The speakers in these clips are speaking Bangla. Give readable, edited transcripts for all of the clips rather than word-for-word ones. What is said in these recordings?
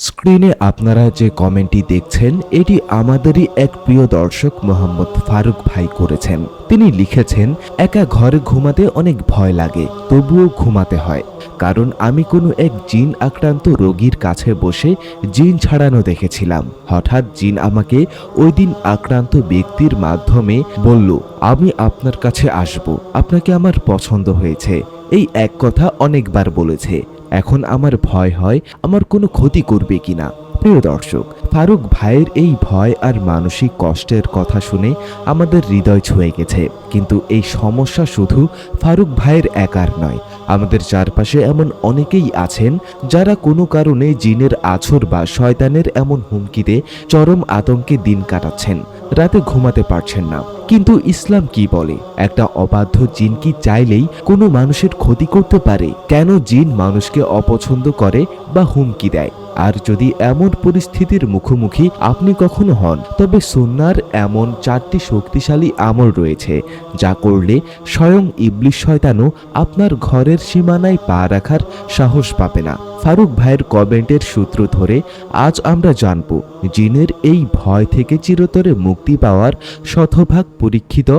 স্ক্রিনে আপনারা যে কমেন্টটি দেখছেন এটি আমাদেরই এক প্রিয় দর্শক মোহাম্মদ ফারুক ভাই করেছেন। তিনি লিখেছেন, একা ঘরে ঘুমাতে অনেক ভয় লাগে, তবুও ঘুমাতে হয়, কারণ আমি কোনো এক জিন আক্রান্ত রোগীর কাছে বসে জিন ছাড়ানো দেখেছিলাম। হঠাৎ জিন আমাকে ওই দিন আক্রান্ত ব্যক্তির মাধ্যমে বলল, আমি আপনার কাছে আসব, আপনাকে আমার পছন্দ হয়েছে। এই এক কথা অনেকবার বলেছে। এখন আমার ভয় হয় আমার কোনো ক্ষতি করবে কিনা। প্রিয় দর্শক, ফারুক ভাইয়ের এই ভয় আর মানসিক কষ্টের কথা শুনে আমাদের হৃদয় ছুঁয়ে গেছে। কিন্তু এই সমস্যা শুধু ফারুক ভাইয়ের একার নয়, আমাদের চারপাশে এমন অনেকেই আছেন যারা কোনো কারণে জিনের আছর বা শয়তানের এমন হুমকিতে চরম আতঙ্কে দিন কাটাচ্ছেন, রাতে ঘুমাতে পারছেন না। কিন্তু ইসলাম কি বলে? একটা অবাধ্য জিন কি চাইলেই কোনো মানুষের ক্ষতি করতে পারে? কেন জিন মানুষকে অপছন্দ করে বা হুমকি দেয়? আর যদি এমন পরিস্থিতির মুখোমুখি আপনি কখনো হন, তবে সুন্নাহর এমন 4টি শক্তিশালী আমল রয়েছে যা করলে স্বয়ং ইবলিস শয়তানও আপনার ঘরের সীমানায় পা রাখার সাহস পাবে না। ফারুক ভাইয়ের কমেন্টের সূত্র ধরে আজ আমরা জানব জিনের এই ভয় থেকে চিরতরে মুক্তি পাওয়ার শতভাগ পরীক্ষিত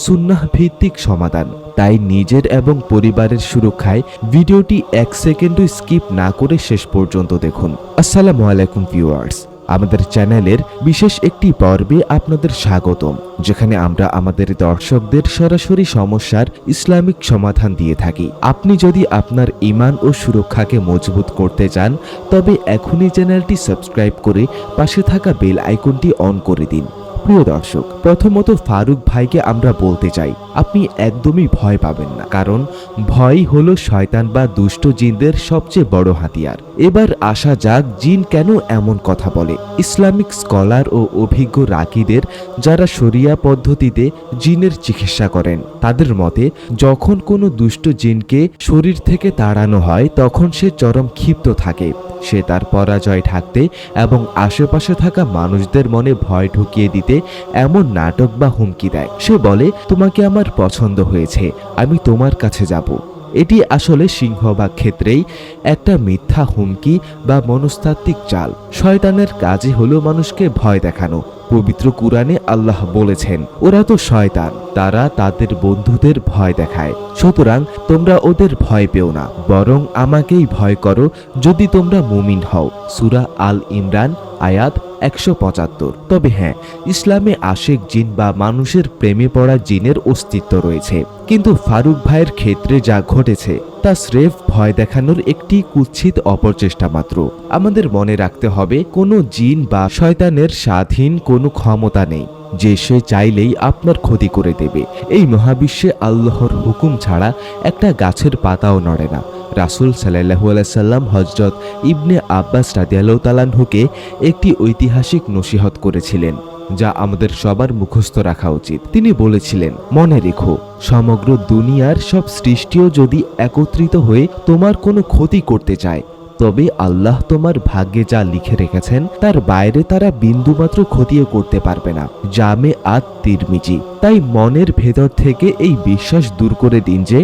সুন্নাহ ভিত্তিক সমাধান। তাই নিজের এবং পরিবারের সুরক্ষায় ভিডিওটি 1 সেকেন্ডও স্কিপ না করে শেষ পর্যন্ত দেখুন। আসসালামু আলাইকুম ভিউয়ার্স, আমাদের চ্যানেলের বিশেষ একটি পর্বে আপনাদের স্বাগতম, যেখানে আমরা আমাদের দর্শকদের সরাসরি সমস্যার ইসলামিক সমাধান দিয়ে থাকি। আপনি যদি আপনার ঈমান ও সুরক্ষাকে মজবুত করতে চান, তবে এখনই চ্যানেলটি সাবস্ক্রাইব করে পাশে থাকা বেল আইকনটি অন করে দিন। প্রিয় দর্শক, প্রথমত ফারুক ভাইকে আমরা বলতে চাই, আপনি একদমই ভয় পাবেন না, কারণ ভয় হলো শয়তান বা দুষ্ট জিনদের সবচেয়ে বড় হাতিয়ার। এবার আসা যাক জিন কেন এমন কথা বলে। ইসলামিক স্কলার ও অভিজ্ঞ রাকিদের যারা শরিয়া পদ্ধতিতে জিনের চিকিৎসা করেন, তাদের মতে যখন কোনো দুষ্ট জিনকে শরীর থেকে তাড়ানো হয় তখন সে চরম ক্ষিপ্ত থাকে। সে তার পরাজয় ঢাকতে এবং আশেপাশে থাকা মানুষদের মনে ভয় ঢুকিয়ে দিতে এমন নাটক বা হুমকি দেয়। সে বলে, তোমাকে আমার পছন্দ হয়েছে, আমি তোমার কাছে যাব। এটি আসলে সিংহভাগ ক্ষেত্রেই একটা মিথ্যা হুমকি বা মনস্তাত্ত্বিক চাল। শয়তানের কাজই হলো মানুষকে ভয় দেখানো। পবিত্র কুরআনে আল্লাহ বলেছেন, ওরা তো শয়তান, তারা তাদের বন্ধুদের ভয় দেখায়। সুতরাং তোমরা ওদের ভয় পেও না, বরং আমাকেই ভয় করো যদি তোমরা মুমিন হও। সূরা আল ইমরান আয়াত 175। তবে হ্যাঁ, ইসলামে আশেক জিন বা মানুষের প্রেমে পড়া জিনের অস্তিত্ব রয়েছে, কিন্তু ফারুক ভাইয়ের ক্ষেত্রে যা ঘটেছে তা স্রেফ ভয় দেখানোর একটি কুৎসিত অপচেষ্টা মাত্র। আমাদের মনে রাখতে হবে, কোনো জিন বা শয়তানের স্বাধীন কোনো ক্ষমতা নেই যে সে চাইলেই আপনার ক্ষতি করে দেবে। এই মহাবিশ্বে আল্লাহর হুকুম ছাড়া একটা গাছের পাতাও নড়ে না। রাসূল সাল্লাল্লাহু আলাইহি সাল্লাম হযরত ইবনে আব্বাস রাদিয়াল্লাহু তাআলা আনহুকে একটি ঐতিহাসিক নসিহত করেছিলেন, যা আমাদের সবার মুখস্থ রাখা উচিত। তিনি বলেছিলেন, মনে রেখো, সমগ্র দুনিয়ার সব সৃষ্টিও যদি একত্রিত হয়ে তোমার কোনো ক্ষতি করতে চায়, তবে আল্লাহ তোমার ভাগ্যে যা লিখে রেখেছেন তার বাইরে তারা বিন্দুমাত্র ক্ষতিও করতে পারবে না। জামে আত তিরমিজি। তাই মনের ভেতর থেকে এই বিশ্বাস দূর করে দিন যে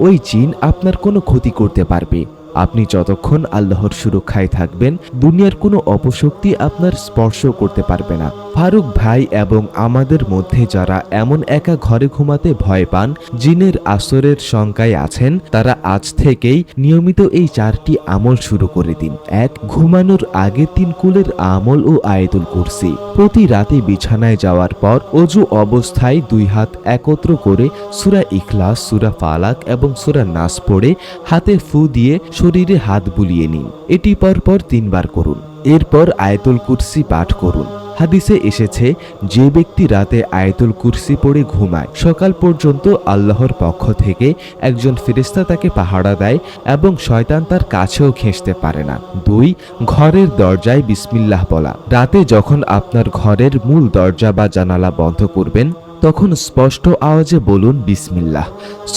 ওই জিন আপনার কোনো ক্ষতি করতে পারবে। আপনি যতক্ষণ আল্লাহর সুরক্ষায় থাকবেন, দুনিয়ার কোনো অপশক্তি আপনার স্পর্শ করতে পারবে না। ফারুক ভাই এবং আমাদের মধ্যে যারা এমন একা ঘরে ঘুমাতে ভয় পান, জিনের আসরের শঙ্কায় আছেন, তারা আজ থেকেই নিয়মিত এই 4টি আমল শুরু করে দিন। 1. ঘুমানোর আগে 3 কুলের আমল ও আয়াতুল কুরসি। প্রতি রাতে বিছানায় যাওয়ার পর অজু অবস্থায় 2 হাত একত্র করে সূরা ইখলাস, সূরা ফালাক এবং সূরা নাস পড়ে হাতে ফু দিয়ে শরীরে হাত বুলিয়ে নিন। এটি পরপর 3 বার করুন। এরপর আয়াতুল কুরসি পাঠ করুন। হাদিসে এসেছে, যে ব্যক্তি রাতে আয়াতুল কুরসি পড়ে ঘুমায়, সকাল পর্যন্ত আল্লাহর পক্ষ থেকে একজন ফেরেশতা তাকে পাহারা দেয় এবং শয়তান তার কাছেও ঘেঁষতে পারে না। 2. ঘরের দরজায় বিসমিল্লাহ বলা। রাতে যখন আপনার ঘরের মূল দরজা বা জানালা বন্ধ করবেন, তখন স্পষ্ট আওয়াজে বলুন বিসমিল্লাহ।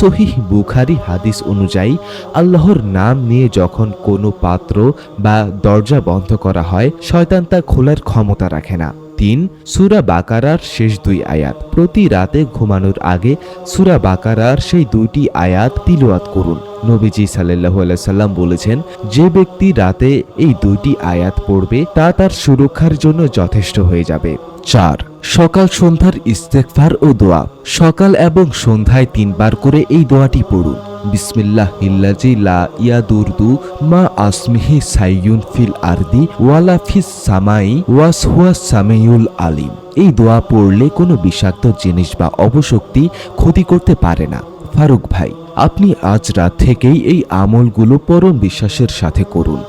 সহিহ বুখারী হাদিস অনুযায়ী আল্লাহর নাম নিয়ে যখন কোনো পাত্র বা দরজা বন্ধ করা হয়, শয়তান তা খোলার ক্ষমতা রাখে না। 3. সূরা বাকারার শেষ 2 আয়াত। প্রতি রাতে ঘুমানোর আগে সূরা বাকারার সেই 2টি আয়াত তিলাওয়াত করুন। নবীজি সাল্লাল্লাহু আলাইহি সাল্লাম বলেছেন, যে ব্যক্তি রাতে এই 2টি আয়াত পড়বে তা তার সুরক্ষার জন্য যথেষ্ট হয়ে যাবে। 4. সকাল সন্ধ্যার ইস্তেগফার ও দোয়া। সকাল এবং সন্ধ্যায় 3 বার করে এই দোয়াটি পড়ুন। বিসমিল্লাহিল্লাযী লা ইয়াদুরু মা আসমিহি সাইয়ুন ফিল আরদি ওয়ালা ফিস সামাই ওয়াস হুয়াস সামিউল আলিম। এই দোয়া পড়লে কোনো বিষাক্ত জিনিস বা অপশক্তি ক্ষতি করতে পারে না। ফারুক ভাই, আপনি আজ রাত থেকেই এই আমলগুলো পরম বিশ্বাসের সাথে করুন।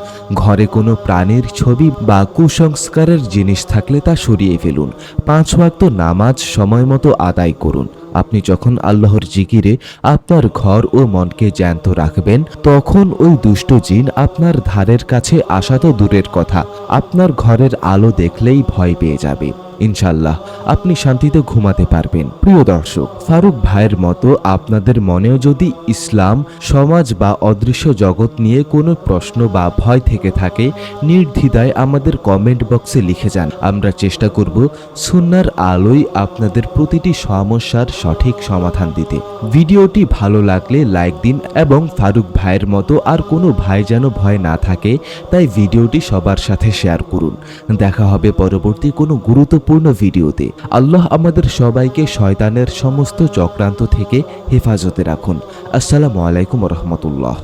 ঘরে কোনো প্রাণীর ছবি বা কুসংস্কারের জিনিস থাকলে তা সরিয়ে ফেলুন। 5 ওয়াক্ত নামাজ সময় মতো আদায় করুন। আপনি যখন আল্লাহর জিকিরে আপনার ঘর ও মনকে জ্যান্ত রাখবেন, তখন ওই দুষ্ট জিন আপনার ধারের কাছে আসা তো দূরের কথা, আপনার ঘরের আলো দেখলেই ভয় পেয়ে যাবে। ইনশাল্লাহ আপনি শান্তিতে ঘুমাতে পারবেন। প্রিয় দর্শক, ফারুক ভাইয়ের মতো আপনাদের মনেও যদি ইসলাম, সমাজ বা অদৃশ্য জগৎ নিয়ে কোনো প্রশ্ন বা ভয় থেকে থাকে, নির্দ্বিধায় আমাদের কমেন্ট বক্সে লিখে যান। আমরা চেষ্টা করব সুন্নাহর আলোয় আপনাদের প্রতিটি সমস্যার সঠিক সমাধান দিতে। ভিডিওটি ভালো লাগলে লাইক দিন এবং ফারুক ভাইয়ের মতো আর কোনো ভাই যেন ভয় না থাকে তাই ভিডিওটি সবার সাথে শেয়ার করুন। দেখা হবে পরবর্তী কোনো গুরুত্বপূর্ণ ভিডিওতে। আল্লাহ আমাদের সবাইকে শয়তানের সমস্ত চক্রান্ত থেকে হেফাজতে রাখুন। আসসালামু আলাইকুম ওয়া রাহমাতুল্লাহ।